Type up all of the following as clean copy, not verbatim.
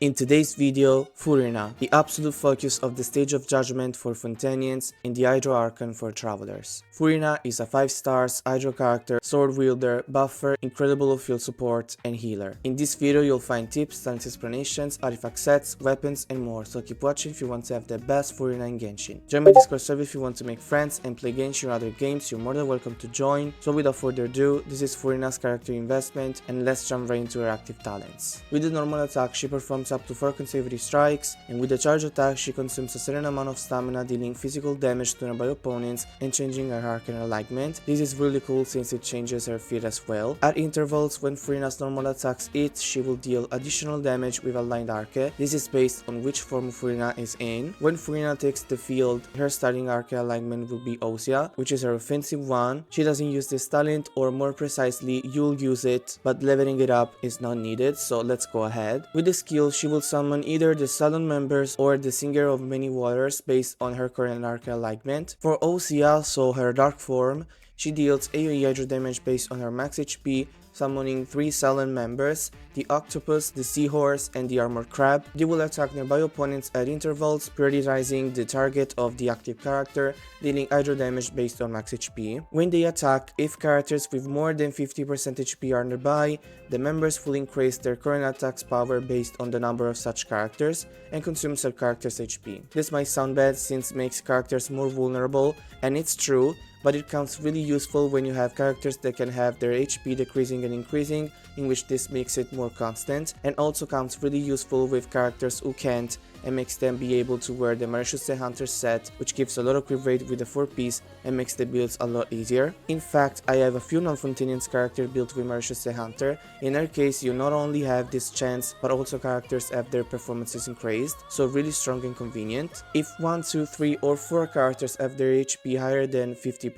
In today's video, Furina, the absolute focus of the Stage of Judgment for Fontanians and the Hydro Archon for Travelers. Furina is a 5 stars Hydro character, sword wielder, buffer, incredible field support, and healer. In this video you'll find tips, talent explanations, artifact sets, weapons, and more, so keep watching if you want to have the best Furina in Genshin. Join my Discord server if you want to make friends and play Genshin or other games, you're more than welcome to join. So without further ado, this is Furina's character investment, and let's jump right into her active talents. With the normal attack, she performs up to 4 consecutive strikes, and with the charge attack she consumes a certain amount of stamina, dealing physical damage to nearby opponents and changing her arcane alignment. This is really cool since it changes her feat as well. At intervals, when Furina's normal attacks hit, she will deal additional damage with aligned arche. This is based on which form Furina is in. When Furina takes the field, her starting arche alignment will be Osea, which is her offensive one. She doesn't use this talent, or more precisely, you'll use it, but leveling it up is not needed, so let's go ahead. With the skill, she will summon either the Salon members or the Singer of Many Waters based on her current arche alignment. For Osea, so her dark form, she deals AoE hydro damage based on her max HP, summoning 3 Salon members, the Octopus, the Seahorse, and the Armored Crab. They will attack nearby opponents at intervals, prioritizing the target of the active character, dealing hydro damage based on max HP. When they attack, if characters with more than 50% HP are nearby, the members will increase their current attack's power based on the number of such characters and consume said character's HP. This might sound bad since it makes characters more vulnerable, and it's true, but it comes really useful when you have characters that can have their HP decreasing and increasing, in which this makes it more constant, and also comes really useful with characters who can't, and makes them be able to wear the Malicious Hunter set, which gives a lot of crit rate with the 4-piece and makes the builds a lot easier. In fact, I have a few non-Fontanians characters built with Malicious Hunter. In our case, you not only have this chance, but also characters have their performances increased, so really strong and convenient. If 1, 2, 3, or 4 characters have their HP higher than 50%,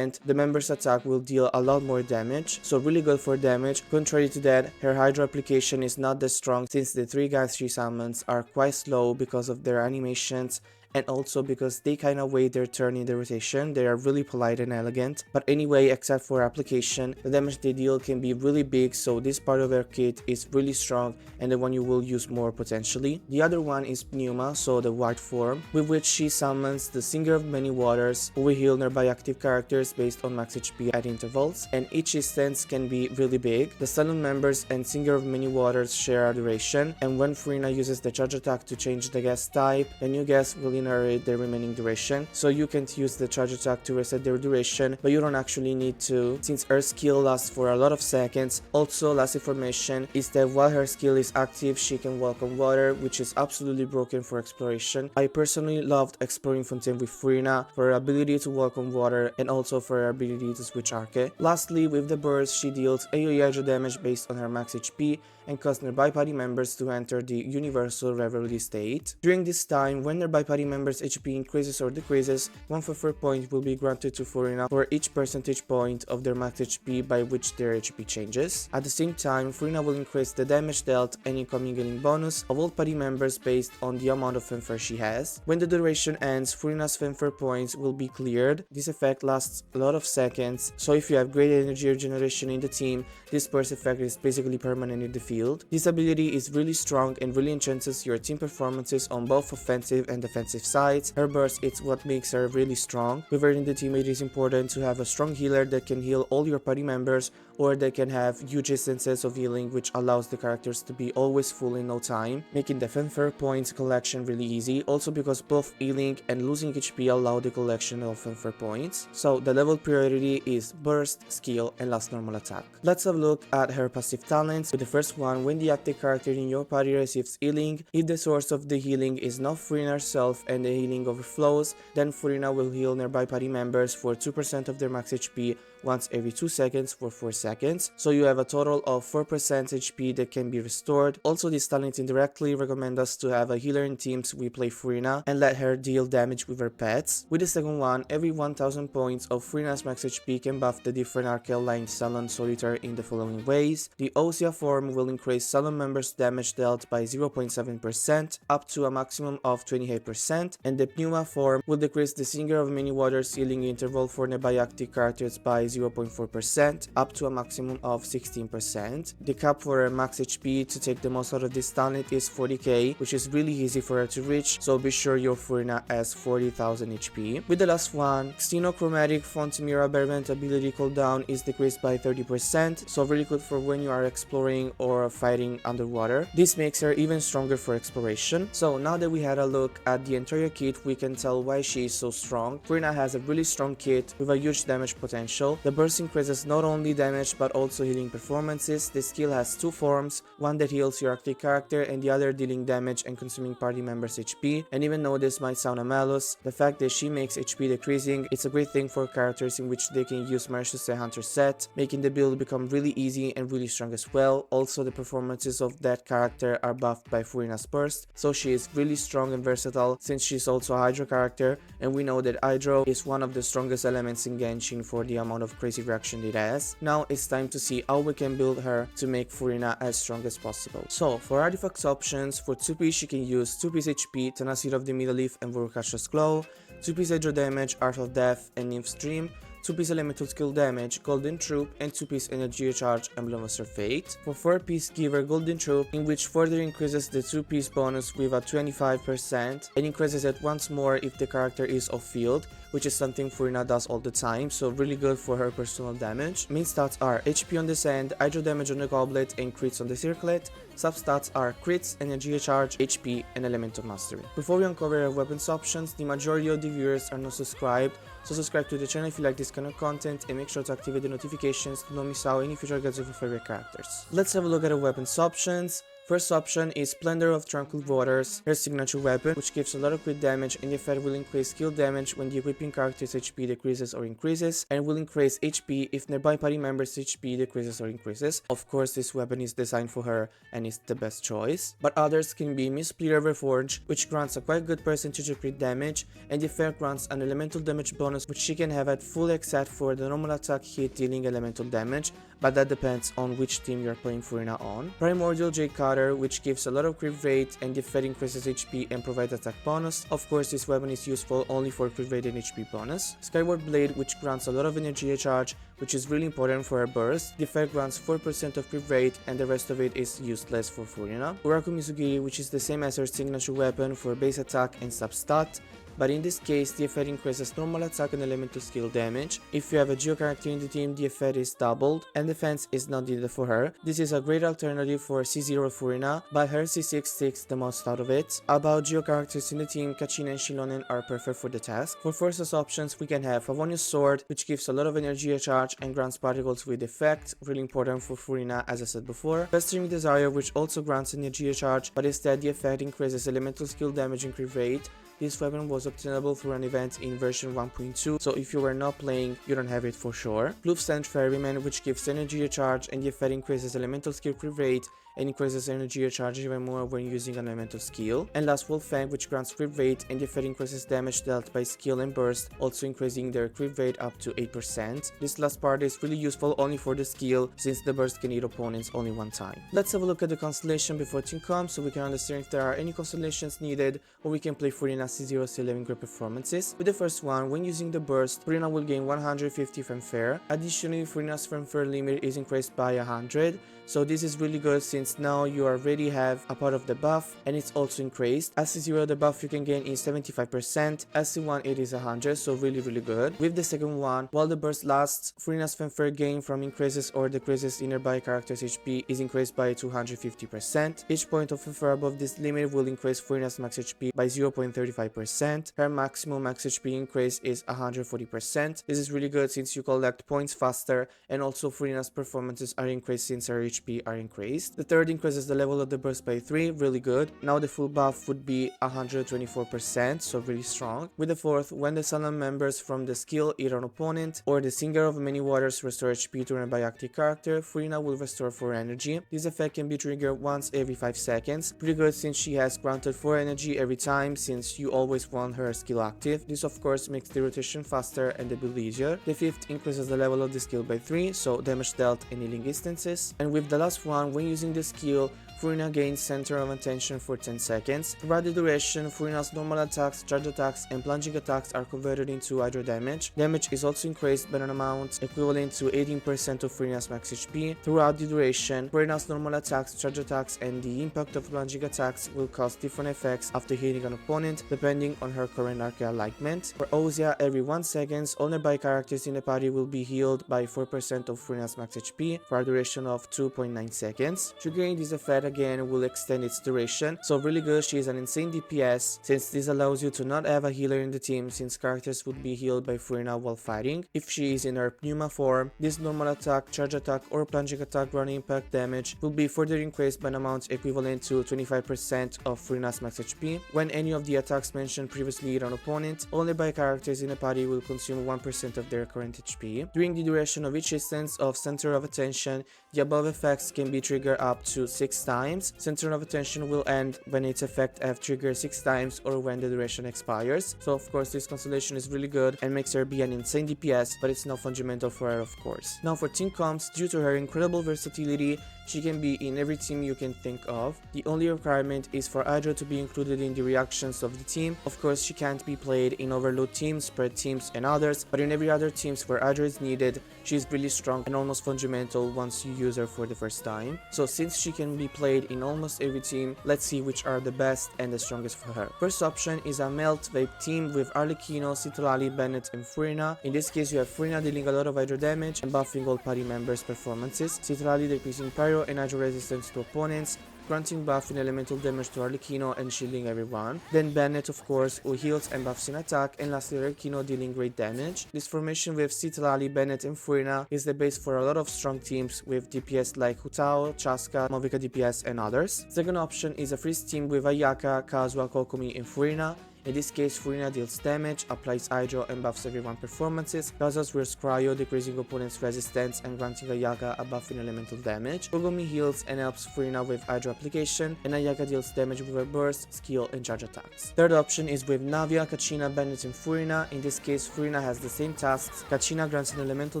the member's attack will deal a lot more damage, so really good for damage. Contrary to that, her Hydro application is not that strong since the 3 guys she summons are quite slow because of their animations, and also because they kinda wait their turn in the rotation. They are really polite and elegant. But anyway, except for application, the damage they deal can be really big, so this part of their kit is really strong and the one you will use more potentially. The other one is Pneuma, so the white form, with which she summons the Singer of Many Waters, who will heal nearby active characters based on max HP at intervals, and each instance can be really big. The Salon members and Singer of Many Waters share a duration, and when Furina uses the charge attack to change the guest type, the new guest will inherit the remaining duration, so you can't use the charge attack to reset their duration, but you don't actually need to, since her skill lasts for a lot of seconds. Also, last information is that while her skill is active, she can walk on water, which is absolutely broken for exploration. I personally loved exploring Fontaine with Furina for her ability to walk on water and also for her ability to switch arche. Lastly, with the burst, she deals AoE hydro damage based on her max HP and cause nearby party members to enter the Universal Reverie state. During this time, when nearby party members' HP increases or decreases, 1 FUR point will be granted to Furina for each percentage point of their max HP by which their HP changes. At the same time, Furina will increase the damage dealt and incoming healing bonus of all party members based on the amount of FUR she has. When the duration ends, Furina's FUR points will be cleared. This effect lasts a lot of seconds, so if you have great energy regeneration in the team, this burst effect is basically permanent in the field. This ability is really strong and really enhances your team performances on both offensive and defensive sides. Her burst is what makes her really strong. With her in the team, it is important to have a strong healer that can heal all your party members, or they can have huge instances of healing, which allows the characters to be always full in no time, making the FUR points collection really easy. Also because both healing and losing HP allow the collection of FUR points. So the level priority is burst, skill, and last normal attack. Let's have a look at her passive talents. With the first one, when the active character in your party receives healing, if the source of the healing is not Furina herself and the healing overflows, then Furina will heal nearby party members for 2% of their max HP once every 2 seconds for 4 seconds, so you have a total of 4% HP that can be restored. Also, this talent indirectly recommend us to have a healer in teams we play Furina and let her deal damage with her pets. With the second one, every 1000 points of Furina's max HP can buff the different arche-aligned Salon Solitaire in the following ways. The Osea form will increase Salon members' damage dealt by 0.7% up to a maximum of 28%, and the Pneuma form will decrease the Singer of Many Waters healing interval for nearby active characters by 0.4% up to a maximum of 16%. The cap for her max HP to take the most out of this talent is 40k, which is really easy for her to reach, so be sure your Furina has 40,000 HP. With the last one, Xenochromatic Font Mirror Aberrant ability cooldown is decreased by 30%, so really good for when you are exploring or fighting underwater. This makes her even stronger for exploration. So now that we had a look at the entire kit, we can tell why she is so strong. Furina has a really strong kit with a huge damage potential. The burst increases not only damage but also healing performances. The skill has two forms, one that heals your active character and the other dealing damage and consuming party members' HP. And even though this might sound anomalous, the fact that she makes HP decreasing, it's a great thing for characters in which they can use Merchant's Hunter set, making the build become really easy and really strong as well. Also, the performances of that character are buffed by Furina's burst, so she is really strong and versatile since she's also a Hydro character, and we know that Hydro is one of the strongest elements in Genshin for the amount of crazy reaction it has. Now it's time to see how we can build her to make Furina as strong as possible. So for artifacts options, for 2-piece she can use 2-piece HP, Tenacity of the Middle Leaf and Vorkacha's Claw, 2-piece Hydro damage, Art of Death and Nymph's Dream, 2-piece elemental skill damage, Golden Troop, and 2-piece energy recharge, Emblem of Her Fate. For 4-piece give her Golden Troop, in which further increases the 2-piece bonus with a 25% and increases it once more if the character is off field, which is something Furina does all the time, so really good for her personal damage. Main stats are HP on the sand, Hydro damage on the goblet, and crits on the circlet. Substats are crits, energy recharge, HP, and elemental mastery. Before we uncover our weapons options, the majority of the viewers are not subscribed, so subscribe to the channel if you like this kind of content and make sure to activate the notifications to not miss out any future guides of your favorite characters. Let's have a look at our weapons options. First option is Splendor of Tranquil Waters, her signature weapon, which gives a lot of crit damage and the effect will increase skill damage when the equipping character's HP decreases or increases, and will increase HP if nearby party members' HP decreases or increases. Of course, this weapon is designed for her and is the best choice. But others can be Mistplea Reforge, which grants a quite good percentage of crit damage, and the effect grants an elemental damage bonus which she can have at full except for the normal attack hit dealing elemental damage, but that depends on which team you're playing Furina on. Primordial Jade Cutter, which gives a lot of crit rate and the effect increases HP and provides attack bonus. Of course, this weapon is useful only for crit rate and HP bonus. Skyward Blade, which grants a lot of energy recharge, which is really important for her burst. The effect grants 4% of crit rate and the rest of it is useless for Furina. Uraku Mizugiri, which is the same as her signature weapon for base attack and sub-stat, but in this case the effect increases normal attack and elemental skill damage. If you have a Geo character in the team, the effect is doubled and defense is not needed for her. This is a great alternative for C0 Furina, but her C6 takes the most out of it. About Geo characters in the team, Kachin and Shilonen are perfect for the task. For forces options, we can have Favonius Sword, which gives a lot of energy recharge and grants particles with effect, really important for Furina as I said before. Pestering Desire, which also grants energy recharge, but instead the effect increases elemental skill damage and crit rate. This weapon was obtainable through an event in version 1.2, so if you were not playing, you don't have it for sure. Bluffstand Ferryman, which gives energy recharge and the effect increases elemental skill crit rate and increases energy recharge even more when using an elemental skill. And last Wolfang, which grants crit rate and the effect increases damage dealt by skill and burst, also increasing their crit rate up to 8%. This last part is really useful only for the skill, since the burst can hit opponents only one time. Let's have a look at the constellation before team comes so we can understand if there are any constellations needed, or we can play Furina C0 C11 great performances. With the first one, when using the burst, Furina will gain 150 fanfare. Additionally, Furina's fanfare limit is increased by 100, so this is really good since now you already have a part of the buff and it's also increased. As C0 the buff you can gain is 75%, as C1 it is 100, so really good. With the second one, while the burst lasts, Furina's fanfare gain from increases or decreases in nearby character's HP is increased by 250%. Each point of fanfare above this limit will increase Furina's max HP by 0.35%. Her maximum max HP increase is 140%. This is really good since you collect points faster, and also Furina's performances are increased since her HP are increased. The third increases the level of the burst by 3, really good. Now the full buff would be 124%, so really strong. With the fourth, when the silent members from the skill hit an opponent, or the Singer of Many Waters restore HP to an by active character, Furina will restore 4 energy. This effect can be triggered once every 5 seconds. Pretty good since she has granted 4 energy every time, since you always want her skill active. This of course makes the rotation faster and the build easier. The fifth increases the level of the skill by 3, so damage dealt and healing instances. And with the last one, when using the skill, Furina gains center of attention for 10 seconds. Throughout the duration, Furina's normal attacks, charge attacks, and plunging attacks are converted into hydro damage. Damage is also increased by an amount equivalent to 18% of Furina's max HP. Throughout the duration, Furina's normal attacks, charge attacks, and the impact of plunging attacks will cause different effects after hitting an opponent, depending on her current archery alignment. For Ozia, every 1 second, all nearby characters in the party will be healed by 4% of Furina's max HP for a duration of 2.9 seconds. Triggering this effect again will extend its duration, so really good. She is an insane DPS, since this allows you to not have a healer in the team, since characters would be healed by Furina while fighting. If she is in her Pneuma form, this normal attack, charge attack, or plunging attack run impact damage will be further increased by an amount equivalent to 25% of Furina's max HP. When any of the attacks mentioned previously hit an opponent, all nearby characters in the party will consume 1% of their current HP. During the duration of each instance of Center of Attention, the above effects can be triggered up to 6 times. Center of Attention will end when its effect have triggered 6 times or when the duration expires. So of course this constellation is really good and makes her be an insane DPS, but it's not fundamental for her of course. Now for team comps, due to her incredible versatility, she can be in every team you can think of. The only requirement is for Hydra to be included in the reactions of the team. Of course, she can't be played in overload teams, spread teams, and others, but in every other teams where Hydra is needed, she is really strong and almost fundamental once you use her for the first time. So since she can be played in almost every team, let's see which are the best and the strongest for her. First option is a Melt Vape team with Arlecchino, Citlali, Bennett, and Furina. In this case, you have Furina dealing a lot of Hydra damage and buffing all party members' performances, Citlali decreasing pyro and hydro resistance to opponents, granting buff in elemental damage to Arlecchino and shielding everyone. Then Bennett, of course, who heals and buffs in attack, and lastly Arlecchino dealing great damage. This formation with Citlali, Bennett, and Furina is the base for a lot of strong teams with DPS like Hutao, Chaska, Movica DPS, and others. Second option is a freeze team with Ayaka, Kazuha, Kokomi, and Furina. In this case, Furina deals damage, applies Hydro, and buffs everyone performances. Kazuha's wears Cryo, decreasing opponents' resistance and granting Ayaka a buff in elemental damage. Kokomi heals and helps Furina with Hydro application, and Ayaka deals damage with her burst, skill, and charge attacks. Third option is with Navia, Kachina, Bennett, and Furina. In this case, Furina has the same tasks. Kachina grants an elemental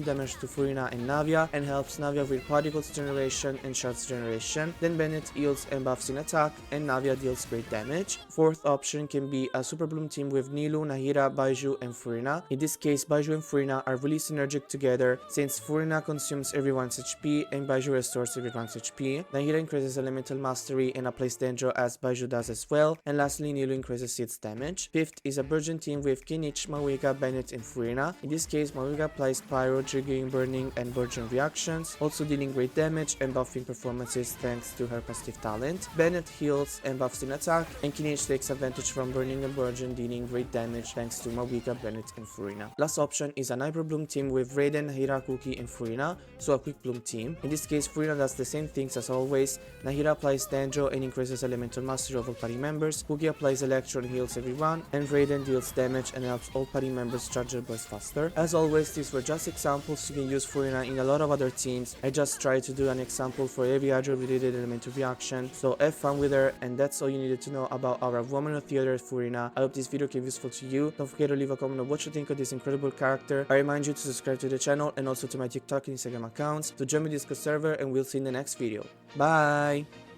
damage to Furina and Navia, and helps Navia with particles generation and shards generation. Then Bennett heals and buffs in attack, and Navia deals great damage. Fourth option can be a Super Bloom team with Nilu, Nahira, Baiju, and Furina. In this case, Baiju and Furina are really synergic together, since Furina consumes everyone's HP and Baiju restores everyone's HP. Nahira increases elemental mastery and applies danger as Baiju does as well, and lastly Nilu increases its damage. Fifth is a Virgin team with Kinich, Mawika, Bennett, and Furina. In this case, Mawika applies Pyro, triggering burning and Virgin reactions, also dealing great damage and buffing performances thanks to her passive talent. Bennett heals and buffs in attack, and Kinich takes advantage from burning and Virgin, dealing great damage thanks to Mawika, Bennett, and Furina. Last option is an Hyper Bloom team with Raiden, Nahira, Cookie, and Furina, so a Quick Bloom team. In this case, Furina does the same things as always. Nahira applies Danjo and increases elemental mastery of all party members, Cookie applies Electro and heals everyone, and Raiden deals damage and helps all party members charge their burst faster. As always, these were just examples. You can use Furina in a lot of other teams. I just tried to do an example for every Hydro related elemental reaction, so have fun with her, and that's all you needed to know about our Woman of Theater Furina. I hope this video came useful to you. Don't forget to leave a comment on what you think of this incredible character. I remind you to subscribe to the channel and also to my TikTok and Instagram accounts to join my Discord server, and we'll see you in the next video. Bye!